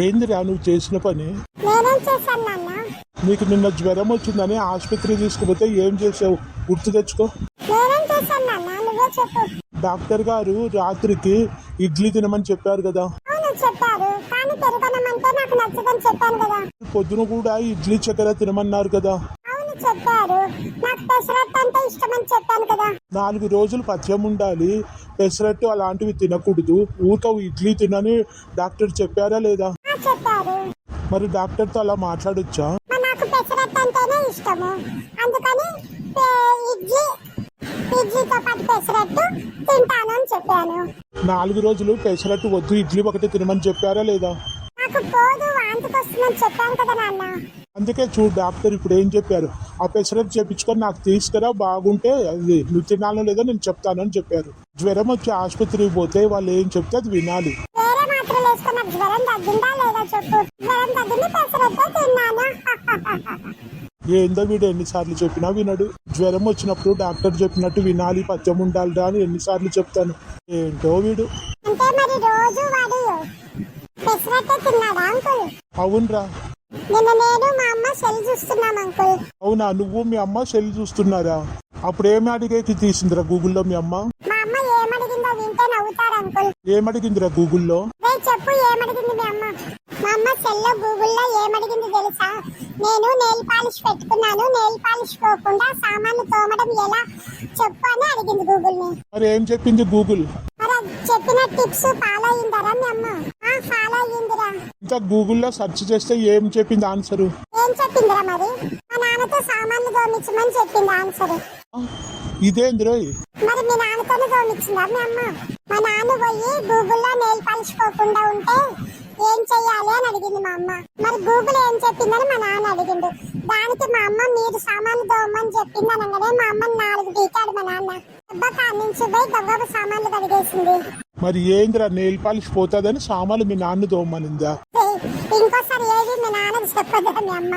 ఏందిరా నువ్వు చేసిన పని? నేనేం చేశాను నాన్న? నీకు నిన్న జ్వరం వచ్చిందని ఆసుపత్రి తీసుకుపోతే ఏం చేసావు గుర్తు తెచ్చుకో. నేనేం చేశాను నాన్న? నువ్వే చెప్పు. డాక్టర్ గారు రాత్రికి ఇడ్లీ తినమని చెప్పారు కదా. అవును చెప్పారు, కానీ పెరుగనమంటే నాకు నచ్చదని చెప్పాను కదా. పొద్దున కూడా ఇడ్లీ చక్కెర తినమన్నారు కదా. అవును చెప్పారు, నాకు పెసరట్టు అంటే ఇష్టమని చెప్పాను కదా. 4 రోజులు పథ్యం ఉండాలి, పెసరట్టు అలాంటివి తినకూడదు, ఊరికే ఇడ్లీ తినని డాక్టర్ చెప్పారా లేదా? చెప్పారు. మరి డాక్టర్తో అలా మాట్లాడొచ్చా? నాకు పెసరట్టు అంటేనే ఇష్టము, అందుకని ఇడ్లీతో పాటు పెసరట్టు తింటాను అని చెప్పాను. 4 రోజులు పెసరట్టు వద్దు, ఇడ్లీ ఒకటి తినమని చెప్పారా లేదా? నాకు పోదు, వాంతికి వస్తుందని చెప్పాను కదా నాన్న. అందుకే చూడు డాక్టర్ ఇప్పుడు ఏం చెప్పారు, ఆ పెసరట్టు చేపించుకొని నాకు తీసుకురా, బాగుంటే అది నువ్వు తినాలో లేదో నేను చెప్తానని చెప్పారు. జ్వరం వచ్చి ఆసుపత్రికి పోతే వాళ్ళు ఏం చెప్తే అది వినాలి. వేరే మాత్రలు వేసుకున్న జ్వరం తగ్గిందా లేదా చెప్పు. జ్వరం తగ్గింది, పెసరట్టు తిన్నాను. ఏందో వీడు ఎన్నిసార్లు చెప్పినా వినడు. జ్వరం వచ్చినప్పుడు డాక్టర్ చెప్పినట్టు వినాలి, పథ్యం ఉండాలిరా అని ఎన్నిసార్లు చెప్తాను. ఏంటో వీడు. అంటే మరి రోజు వాడు పెసరట్టే తిన్నాడా అంకుల్? అవునరా. నిన్న నేను మా అమ్మ సెల్ చూస్తున్నాం అంకుల్. అవునా, నువ్వు మీ అమ్మ సెల్ చూస్తున్నారా? అప్పుడు ఏమి అడిగేకి తీసిందిరా గూగుల్లో మీ అమ్మ? మా అమ్మ ఏమడిగిందో వింటే నవ్వుతారు అంకుల్. ఏమడిగిందిరా గూగుల్లో? చెప్పు, ఏమడిగింది మీ అమ్మ? మా అమ్మ సెల్లో గూగుల్లో ఏమడిగింది తెలుసా? నేను నెయిల్ పాలిష్ పెట్టుకున్నాను, నెయిల్ పాలిష్ పోకుండా సామాన్లు తోమడం ఎలా చెప్పు అని అడిగింది గూగుల్ ని. మరి ఏం చెప్పింది గూగుల్? మరి చెప్పిన టిప్స్ ఫాలో అయ్యిందరా మీ అమ్మ? ఫాలో అయ్యిందిరా. ఇంకా గూగుల్లో సెర్చ్ చేస్తే ఏం చెప్పింది ఆన్సరు? ఏం చెప్పిందిరా మరి? మా నాన్నతో సామాన్లు తోమించమని చెప్పింది ఆన్సర్. ఇదేంద్రోయ్? మరి మీ నాన్నతోనే తోమించిందా మీ అమ్మ? మా నాన్న పోయి గూగుల్లో నెయిల్ పాలిష్ పోకుండా ఉంటే ఏం చెయ్యాలి అని అడిగింది మా అమ్మ. మరి గూగుల్ ఏం చెప్పిందని మా నాన్న అడిగిండు. దానికి మా అమ్మ మీరు సామాన్లు తోమని చెప్పింది అనగానే మా అమ్మ 4 పీకాడు మా నాన్న. కాడి నుంచి పోయి గవ్వ సామాన్లు కడిగేసింది. మరి ఏంద్రా నెయిల్ పాలిష్ పోతాదని సామాన్లు మీ నాన్న తోమనిందా? ఇంకోసారి ఏది మీ నాన్నకి చెప్పదా మీ అమ్మ?